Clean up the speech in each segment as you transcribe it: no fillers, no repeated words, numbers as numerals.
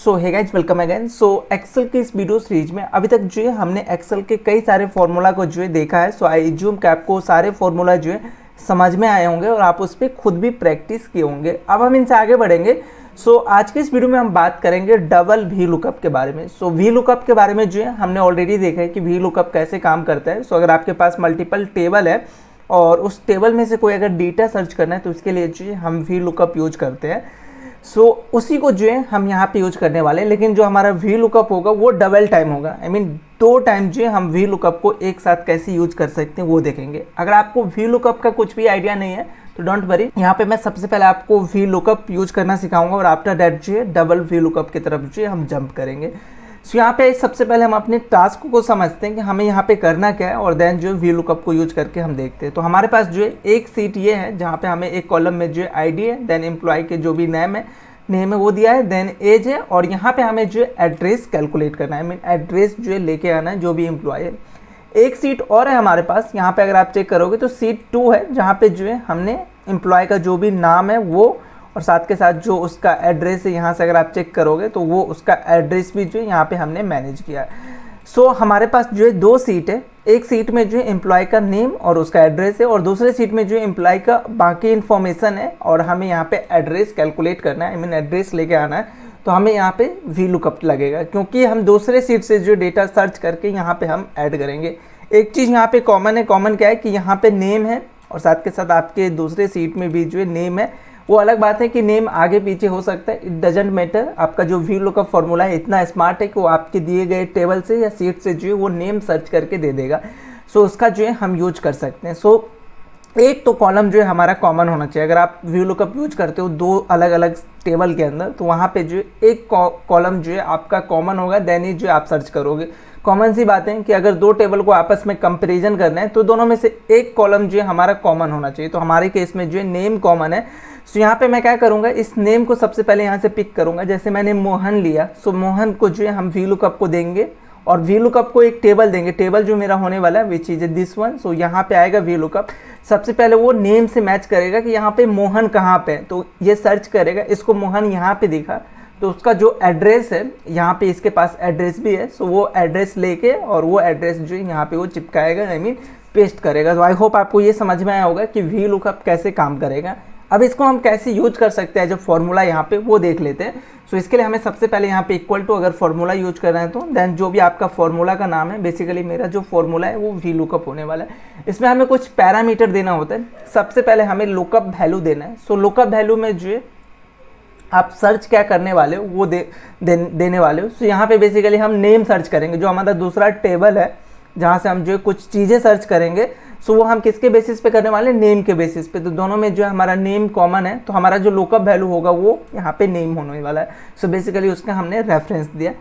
सो hey guys, welcome again. सो Excel के इस video series में अभी तक जो है हमने एक्सेल के कई सारे फार्मूला को जो है देखा है। सो आई एज्यूम कि आपको सारे फार्मूला जो है समझ में आए होंगे और आप उस पर खुद भी प्रैक्टिस किए होंगे। अब हम इनसे आगे बढ़ेंगे। सो आज के इस वीडियो में हम बात करेंगे डबल वी लुकअप के बारे में। सो वी लुकअप के बारे में जो है हमने ऑलरेडी देखा है कि वी लुकअप कैसे काम करता है। सो अगर आपके पास मल्टीपल टेबल है और उस टेबल में से कोई अगर डेटा सर्च करना है तो उसके लिए जो है हम वी लुकअप यूज करते हैं। सो उसी को जो है हम यहाँ पे यूज करने वाले हैं, लेकिन जो हमारा वी लुकअप होगा वो डबल टाइम होगा। आई मीन 2 टाइम जो है हम वी लुकअप को एक साथ कैसे यूज कर सकते हैं वो देखेंगे। अगर आपको वी लुकअप का कुछ भी आइडिया नहीं है तो डोंट वरी, यहाँ पे मैं सबसे पहले आपको वी लुकअप यूज करना सिखाऊंगा और आफ्टर दैट जो है डबल वी लुकअप की तरफ जो है हम जंप करेंगे। सो यहाँ पे सबसे पहले हम अपने टास्क को समझते हैं कि हमें यहाँ पे करना क्या है और देन जो है वी लुकअप को यूज करके हम देखते हैं। तो हमारे पास जो है एक सीट ये है जहाँ पे हमें एक कॉलम में जो है आईडी है, देन एम्प्लॉय के जो भी नेम है वो दिया है, देन एज है और यहाँ पे हमें जो है एड्रेस कैलकुलेट करना है। मीन एड्रेस जो है लेके आना है जो भी एम्प्लॉय है। एक सीट और है हमारे पास, यहाँ पे अगर आप चेक करोगे तो सीट 2 है जहाँ पे जो है हमने एम्प्लॉय का जो भी नाम है वो और साथ के साथ जो उसका एड्रेस है, यहाँ से अगर आप चेक करोगे तो वो उसका एड्रेस भी जो है यहाँ पे हमने मैनेज किया है। सो हमारे पास जो है 2 सीट है। एक सीट में जो है एम्प्लॉय का नेम और उसका एड्रेस है और दूसरे सीट में जो है एम्प्लॉय का बाकी इन्फॉर्मेशन है और हमें यहाँ पे एड्रेस कैलकुलेट करना है। आई मीन एड्रेस लेके आना है। तो हमें यहाँ पे वी लुकअप लगेगा क्योंकि हम दूसरे सीट से जो डेटा सर्च करके यहाँ पे हम ऐड करेंगे। एक चीज़ यहाँ पे कॉमन है। कॉमन क्या है कि यहाँ पे नेम है और साथ के साथ आपके दूसरे सीट में भी जो है नेम है। वो अलग बात है कि नेम आगे पीछे हो सकता है, इट डजेंट मैटर। आपका जो वी लुकअप फॉर्मूला है इतना स्मार्ट है कि वो आपके दिए गए टेबल से या सीट से जो है वो नेम सर्च करके दे देगा। सो उसका जो है हम यूज कर सकते हैं। सो एक तो कॉलम जो है हमारा कॉमन होना चाहिए। अगर आप वी लुकअप यूज करते हो 2 अलग अलग टेबल के अंदर तो वहाँ पे जो है एक कॉलम जो है आपका कॉमन होगा, देन ही जो है आप सर्च करोगे। कॉमन सी बात है कि अगर 2 टेबल को आपस में कंपैरिजन करना है तो दोनों में से एक कॉलम जो है हमारा कॉमन होना चाहिए। तो हमारे केस में जो है नेम कॉमन है। सो यहाँ पे मैं क्या करूँगा, इस नेम को सबसे पहले यहाँ से पिक करूँगा। जैसे मैंने मोहन लिया, सो मोहन को जो है हम वी लुकअप को देंगे और वी लुकअप को एक टेबल देंगे। टेबल जो मेरा होने वाला है विच इज दिस वन। सो यहाँ पे आएगा वी लुकअप। सबसे पहले वो नेम से मैच करेगा कि यहाँ पे मोहन कहाँ पे है, तो ये सर्च करेगा। इसको मोहन यहाँ पे दिखा तो उसका जो एड्रेस है यहाँ पे इसके पास एड्रेस भी है। सो वो एड्रेस लेके और वो एड्रेस जो है यहाँ पे वो चिपकाएगा, आई मीन पेस्ट करेगा। तो आई होप आपको ये समझ में आया होगा कि वी लुकअप कैसे काम करेगा। अब इसको हम कैसे यूज कर सकते हैं, जो फॉर्मूला यहाँ पे वो देख लेते हैं। सो इसके लिए हमें सबसे पहले यहाँ पे इक्वल टू अगर फॉर्मूला यूज करना है तो देन जो भी आपका फॉर्मूला का नाम है, बेसिकली मेरा जो फॉर्मूला है वो वी लुकअप होने वाला है। इसमें हमें कुछ पैरामीटर देना होता है। सबसे पहले हमें लुकअप वैल्यू देना है। सो लुकअप वैल्यू में जो है आप सर्च क्या करने वाले हो वो देने वाले हो। सो यहाँ पे बेसिकली हम नेम सर्च करेंगे। जो हमारा दूसरा टेबल है जहाँ से हम जो कुछ चीज़ें सर्च करेंगे, सो वो हम किसके बेसिस पे करने वाले हैं, नेम के बेसिस पे। तो दोनों में जो है हमारा नेम कॉमन है तो हमारा जो लुकअप वैल्यू होगा वो यहाँ पे नेम होने वाला है। सो बेसिकली उसका हमने रेफरेंस दिया।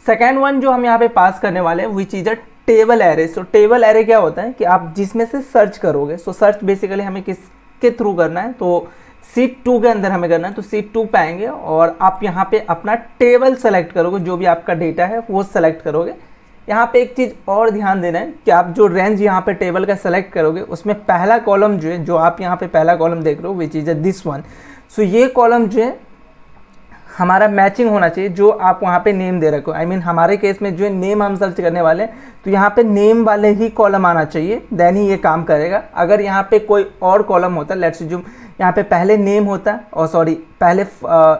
सेकेंड वन जो हम यहाँ पे पास करने वाले हैं which is a table array. So table array क्या होता है कि आप जिसमें से सर्च करोगे। सो सर्च बेसिकली हमें किसके थ्रू करना है, तो सीट 2 के अंदर हमें करना है। तो सीट 2 पे आएंगे और आप यहाँ पे अपना टेबल सेलेक्ट करोगे, जो भी आपका डेटा है वो सेलेक्ट करोगे। यहाँ पे एक चीज़ और ध्यान देना है कि आप जो रेंज यहाँ पे टेबल का सेलेक्ट करोगे उसमें पहला कॉलम जो है, जो आप यहाँ पे पहला कॉलम देख रहे हो विच इज दिस वन। सो ये कॉलम जो है हमारा मैचिंग होना चाहिए जो आप वहाँ पे नेम दे रखो। आई मीन हमारे केस में जो है नेम हम सर्च करने वाले हैं तो यहाँ पे नेम वाले ही कॉलम आना चाहिए, देन ही ये काम करेगा। अगर यहाँ पे कोई और कॉलम होता, लेट्स अज्यूम यहाँ पे पहले नेम होता और सॉरी पहले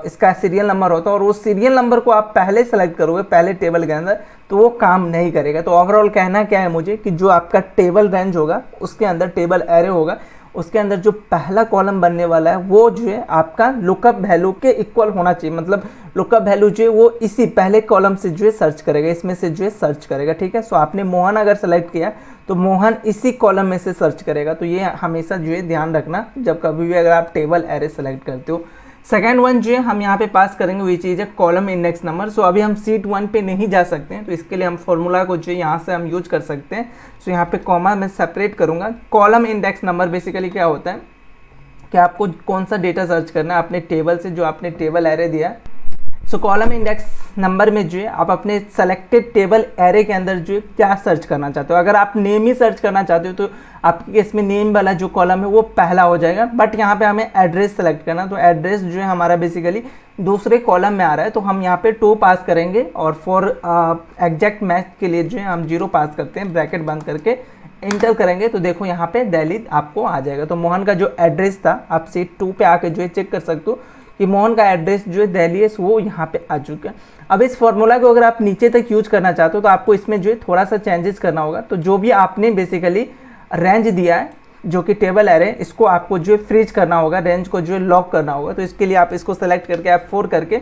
इसका सीरियल नंबर होता और उस सीरियल नंबर को आप पहले सेलेक्ट करोगे पहले टेबल के अंदर तो वो काम नहीं करेगा। तो ओवरऑल कहना क्या है मुझे कि जो आपका टेबल रेंज होगा उसके अंदर टेबल एरे होगा, उसके अंदर जो पहला कॉलम बनने वाला है वो जो है आपका लुकअप वैल्यू के इक्वल होना चाहिए। मतलब लुकअप वैल्यू जो है वो इसी पहले कॉलम से जो है सर्च करेगा, इसमें से जो है सर्च करेगा। ठीक है। सो आपने मोहन अगर सेलेक्ट किया तो मोहन इसी कॉलम में से सर्च करेगा। तो ये हमेशा जो है ध्यान रखना जब कभी भी अगर आप टेबल एरे सेलेक्ट करते हो। सेकेंड वन जो है हम यहाँ पे पास करेंगे विच इज है कॉलम इंडेक्स नंबर। सो अभी हम सीट 1 पे नहीं जा सकते हैं तो इसके लिए हम फॉर्मूला को जो है यहाँ से हम यूज कर सकते हैं। सो यहाँ पे कॉमा मैं सेपरेट करूँगा। कॉलम इंडेक्स नंबर बेसिकली क्या होता है कि आपको कौन सा डेटा सर्च करना है अपने टेबल से, जो आपने टेबल एरे दिया सो कॉलम इंडेक्स नंबर में जो है आप अपने सेलेक्टेड टेबल एरे के अंदर जो है क्या सर्च करना चाहते हो। अगर आप नेम ही सर्च करना चाहते हो तो आपके केस में नेम वाला जो कॉलम है वो पहला हो जाएगा, बट यहाँ पे हमें एड्रेस सेलेक्ट करना, तो एड्रेस जो है हमारा बेसिकली दूसरे कॉलम में आ रहा है, तो हम यहाँ पे 2 पास करेंगे और फॉर एग्जैक्ट मैच के लिए जो है हम 0 पास करते हैं, ब्रैकेट बंद करके इंटर करेंगे तो देखो यहाँ पे दिल्ली आपको आ जाएगा। तो मोहन का जो एड्रेस था आप सीट 2 पे आके जो है चेक कर सकते हो कि मोहन का एड्रेस जो है दिल्ली है वो यहाँ पे आ चुका है। अब इस फॉर्मूला को अगर आप नीचे तक यूज करना चाहते हो तो आपको इसमें जो है थोड़ा सा चेंजेस करना होगा। तो जो भी आपने बेसिकली रेंज दिया है जो कि टेबल एरे, इसको आपको जो है फ्रीज करना होगा, रेंज को जो है लॉक करना होगा। तो इसके लिए आप इसको सेलेक्ट करके F4 करके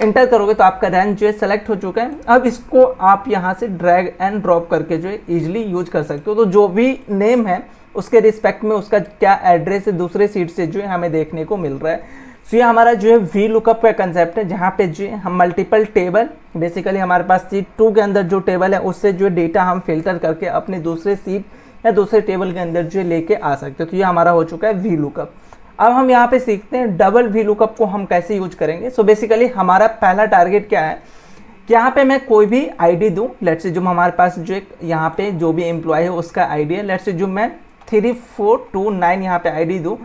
इंटर करोगे तो आपका रेंज जो है सेलेक्ट हो चुका है। अब इसको आप यहाँ से ड्रैग एंड ड्रॉप करके जो है ईजिली यूज कर सकते हो। तो जो भी नेम है उसके रिस्पेक्ट में उसका क्या एड्रेस है दूसरे सीट से जो है हमें देखने को मिल रहा है। तो ये हमारा जो है वी लुकअप का कंसेप्ट है, जहाँ पे जो है हम मल्टीपल टेबल, बेसिकली हमारे पास सीट 2 के अंदर जो टेबल है उससे जो डेटा हम फिल्टर करके अपने दूसरे सीट या दूसरे टेबल के अंदर जो लेके आ सकते हैं। तो ये हमारा हो चुका है वी लुकअप। अब हम यहाँ पे सीखते हैं डबल वी लुकअप को हम कैसे यूज करेंगे। सो बेसिकली हमारा पहला टारगेट क्या है कि यहाँ पे मैं कोई भी आईडी दूँ, लेट्स से जो हमारे पास जो यहाँ पे जो भी एम्प्लॉय है उसका आईडी है, लेट्स से जो मैं 3429 यहाँ पे आईडी दूँ।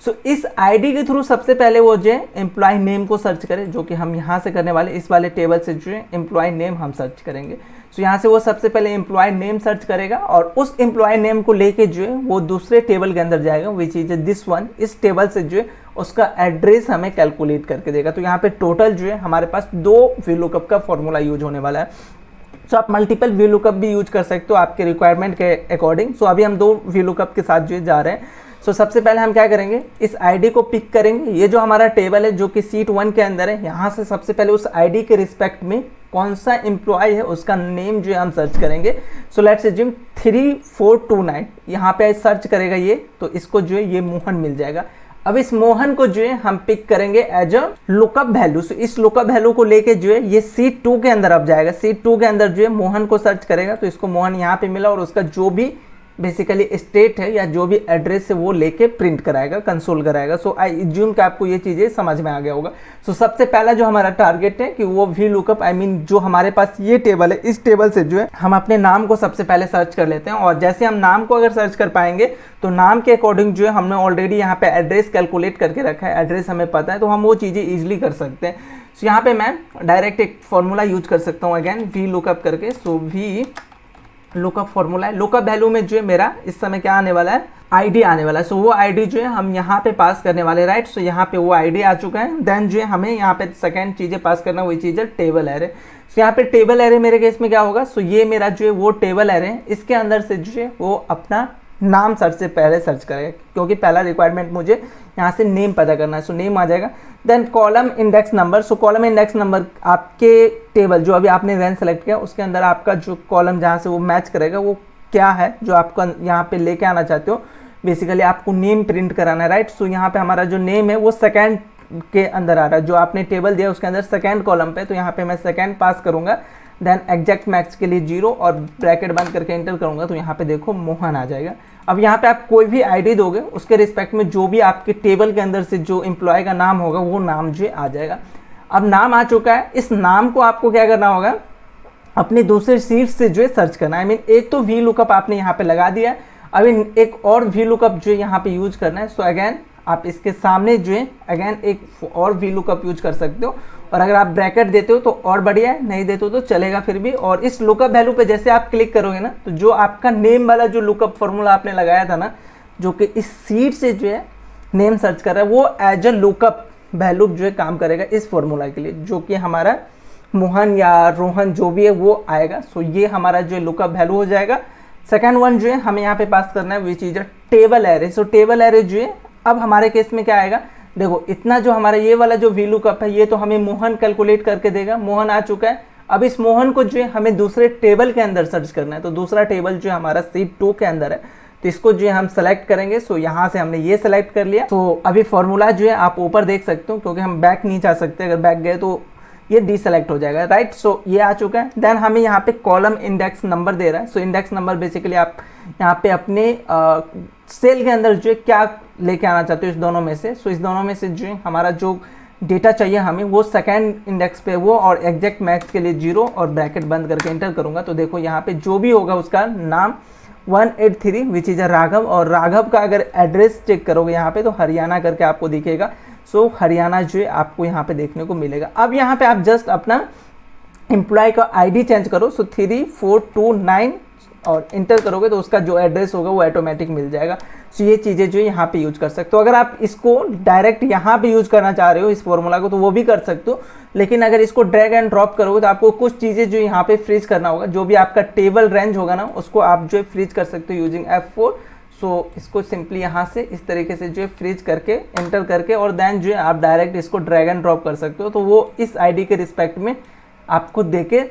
सो इस आईडी के थ्रू सबसे पहले वो जो है एम्प्लॉय नेम को सर्च करें, जो कि हम यहाँ से करने वाले, इस वाले टेबल से जो है एम्प्लॉय नेम हम सर्च करेंगे। सो यहाँ से वो सबसे पहले एम्प्लॉय नेम सर्च करेगा और उस एम्प्लॉय नेम को लेके जो है वो दूसरे टेबल के अंदर जाएगा, विच इज दिस वन। इस टेबल से जो है उसका एड्रेस हमें कैलकुलेट करके देगा। तो यहाँ पे टोटल जो है हमारे पास 2 वी लुकअप का फॉर्मूला यूज होने वाला है। सो आप मल्टीपल वी लुकअप भी यूज कर सकते हो आपके रिक्वायरमेंट के अकॉर्डिंग। सो अभी हम 2 वी लुकअप के साथ जो जा रहे हैं। सो सबसे पहले हम क्या करेंगे, इस आईडी को पिक करेंगे। ये जो हमारा टेबल है जो कि सीट 1 के अंदर है, यहाँ से सबसे पहले उस आईडी के रिस्पेक्ट में कौन सा एम्प्लॉय है उसका नेम जो है हम सर्च करेंगे। सो लेट्स अज्यूम 3429 यहाँ पे सर्च करेगा ये, तो इसको जो है ये मोहन मिल जाएगा। अब इस मोहन को जो है हम पिक करेंगे एज अ लुकअप वैल्यू। सो इस लुकअप वैल्यू को लेके जो है ये सीट 2 के अंदर अब जाएगा। सीट 2 के अंदर जो है मोहन को सर्च करेगा, तो इसको मोहन यहाँ पे मिला और उसका जो भी बेसिकली स्टेट है या जो भी एड्रेस है वो लेके प्रिंट कराएगा, कंसोल कराएगा। सो आई एज्यूम कि आपको ये चीज़ें समझ में आ गया होगा। सो सबसे पहला जो हमारा टारगेट है कि वो वी लुकअप, आई मीन जो हमारे पास ये टेबल है, इस टेबल से जो है हम अपने नाम को सबसे पहले सर्च कर लेते हैं। और जैसे हम नाम को अगर सर्च कर पाएंगे तो नाम के अकॉर्डिंग जो है हमने ऑलरेडी यहाँ पे एड्रेस कैलकुलेट करके रखा है, एड्रेस हमें पता है, तो हम वो चीज़ें ईजिली कर सकते हैं। सो यहाँ पे मैं डायरेक्ट एक फॉर्मूला यूज कर सकता हूँ अगेन वी लुकअप करके। सो वी लुकअप फॉर्मूला है, लुकअप वैल्यू में जो है मेरा इस समय क्या आने वाला है, आईडी आने वाला है। सो वो आईडी जो है हम यहाँ पे पास करने वाले, राइट। सो यहाँ पे वो आईडी आ चुका है। देन जो है हमें यहाँ पे सेकंड चीज़ें पास करना, वही चीज़ है टेबल एरे। सो यहाँ पे टेबल एरे मेरे केस में क्या होगा, सो ये मेरा जो है वो टेबल एरे है, इसके अंदर से जो है वो अपना नाम से पहले सर्च करेगा, क्योंकि पहला रिक्वायरमेंट मुझे यहाँ से नेम पता करना है। सो नेम आ जाएगा। Then column index number. So column index number आपके टेबल जो अभी आपने रेंज सेलेक्ट किया उसके अंदर आपका जो कॉलम जहाँ से वो मैच करेगा वो क्या है जो आपका यहाँ पे लेके आना चाहते हो। बेसिकली आपको नेम प्रिंट कराना है, राइट। सो यहाँ पे हमारा जो नेम है वो सेकेंड के अंदर आ रहा है, जो आपने टेबल दिया उसके अंदर सेकेंड कॉलम पे, तो यहाँ पे मैं सेकेंड पास करूँगा। देन एग्जैक्ट मैक्स के लिए 0 और ब्रैकेट बंद करके एंटर करूँगा, तो यहाँ पे देखो मोहन आ जाएगा। अब यहाँ पे आप कोई भी आईडी दोगे उसके रिस्पेक्ट में जो भी आपके टेबल के अंदर से जो एम्प्लॉय का नाम होगा वो नाम जो आ जाएगा। अब नाम आ चुका है, इस नाम को आपको क्या करना होगा, अपने दूसरे सीट से जो है सर्च करना है। आई मीन एक तो वी लुकअप आपने यहाँ पे लगा दिया है, अभी एक और वी लुकअप जो यहाँ पे यूज करना है। सो अगेन आप इसके सामने जो है अगेन एक और वी लुकअप यूज कर सकते हो, और अगर आप ब्रैकेट देते हो तो और बढ़िया है, नहीं देते हो तो चलेगा फिर भी। और इस लुकअप वैल्यू पे जैसे आप क्लिक करोगे ना, तो जो आपका नेम वाला जो लुकअप फॉर्मूला आपने लगाया था ना, जो कि इस सीट से जो है नेम सर्च कर रहा है, वो एज अ लुकअप वैल्यू जो है काम करेगा इस फॉर्मूला के लिए, जो कि हमारा मोहन या रोहन जो भी है वो आएगा। सो ये हमारा जो लुकअप वैल्यू हो जाएगा। सेकेंड वन जो है हमें यहाँ पे पास करना है which is a table array. So table array जो है अब हमारे केस में क्या आएगा, देखो इतना जो हमारा ये वाला जो वी लुकअप है ये तो हमें मोहन कैलकुलेट करके देगा, मोहन आ चुका है। अब इस मोहन को जो है हमें दूसरे टेबल के अंदर सर्च करना है, तो दूसरा टेबल जो है हमारा सीट 2 के अंदर है, तो इसको जो है हम सेलेक्ट करेंगे। सो यहाँ से हमने ये सेलेक्ट कर लिया। सो अभी फॉर्मूला जो है आप ऊपर देख सकते हो, क्योंकि हम बैक नहीं जा सकते, अगर बैक गए तो ये डीसेलेक्ट हो जाएगा, राइट। सो ये आ चुका है। देन हमें यहाँ पे कॉलम इंडेक्स नंबर दे रहा है। सो इंडेक्स नंबर बेसिकली आप यहाँ पे अपने सेल के अंदर जो है क्या लेके आना चाहते हो इस दोनों में से। सो इस दोनों में से जो है हमारा जो डेटा चाहिए हमें वो सेकेंड इंडेक्स पे वो और एग्जैक्ट मैक्स के लिए 0 और ब्रैकेट बंद करके एंटर करूँगा तो देखो यहाँ पे जो भी होगा उसका नाम 183 विच इज़ अ राघव, और राघव का अगर एड्रेस चेक करोगे यहाँ पे तो हरियाणा करके आपको दिखेगा। सो हरियाणा जो है आपको यहाँ पे देखने को मिलेगा। अब यहाँ पे आप जस्ट अपना एम्प्लॉय का आईडी चेंज करो, सो 3429 और इंटर करोगे तो उसका जो एड्रेस होगा वो ऑटोमेटिक मिल जाएगा। सो ये चीज़ें जो यहाँ पे यूज कर सकते हो। अगर आप इसको डायरेक्ट यहाँ पे यूज करना चाह रहे हो इस फॉर्मूला को तो वो भी कर सकते हो, लेकिन अगर इसको ड्रैग एंड ड्रॉप करोगे तो आपको कुछ चीज़ें जो यहाँ पे फ्रीज करना होगा। जो भी आपका टेबल रेंज होगा ना उसको आप जो है फ्रीज कर सकते हो यूजिंग F4। सो इसको सिंपली यहाँ से इस तरीके से जो है फ्रीज करके एंटर करके और देन जो है आप डायरेक्ट इसको ड्रैग एंड ड्रॉप कर सकते हो, तो वो इस आईडी के रिस्पेक्ट में आपको देके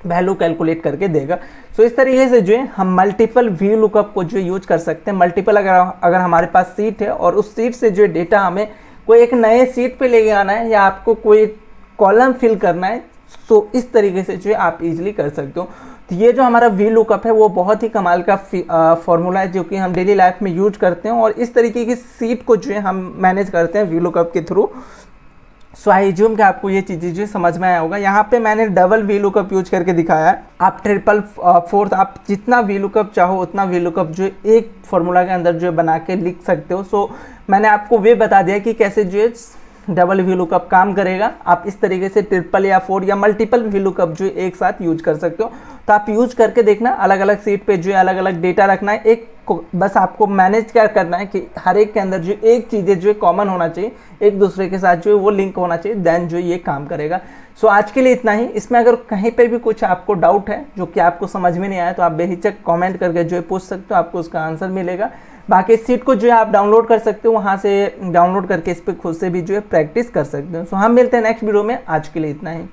वैल्यू कैलकुलेट करके देगा। सो इस तरीके से जो है हम मल्टीपल व्यू लुकअप को जो यूज कर सकते हैं। मल्टीपल अगर हमारे पास सीट है और उस सीट से जो है डेटा हमें कोई एक नए सीट पे लेके आना है या आपको कोई कॉलम फिल करना है, तो इस तरीके से जो है आप इजीली कर सकते हो। तो ये जो हमारा व्यू लुकअप है वो बहुत ही कमाल का फॉर्मूला है जो कि हम डेली लाइफ में यूज करते हैं और इस तरीके की सीट को जो है हम मैनेज करते हैं व्यू लुकअप के थ्रू। सो आई एज्यूम कि आपको ये चीज़ें जो समझ में आया होगा। यहाँ पे मैंने डबल वी लुकअप यूज करके दिखाया है, आप ट्रिपल फोर्थ आप जितना वी लुकअप चाहो उतना वी लुकअप जो एक फार्मूला के अंदर जो बना के लिख सकते हो। सो मैंने आपको वे बता दिया कि कैसे जो है डबल वी लुकअप काम करेगा। आप इस तरीके से ट्रिपल या फोर या मल्टीपल वी लुकअप जो एक साथ यूज कर सकते हो। तो आप यूज करके देखना, अलग अलग सीट पे जो है अलग अलग डेटा रखना है। एक बस आपको मैनेज क्या करना है कि हर एक के अंदर जो एक चीज़ें जो है कॉमन होना चाहिए, एक दूसरे के साथ जो है वो लिंक होना चाहिए, देन जो ये काम करेगा। सो आज के लिए इतना ही। इसमें अगर कहीं पर भी कुछ आपको डाउट है जो कि आपको समझ में नहीं आया तो आप बेहिचक कमेंट करके जो है पूछ सकते हो, आपको उसका आंसर मिलेगा। बाकी इस सीट को जो है आप डाउनलोड कर सकते हो, वहाँ से डाउनलोड करके इस पर खुद से भी जो है प्रैक्टिस कर सकते हो। सो हम मिलते हैं नेक्स्ट वीडियो में। आज के लिए इतना ही।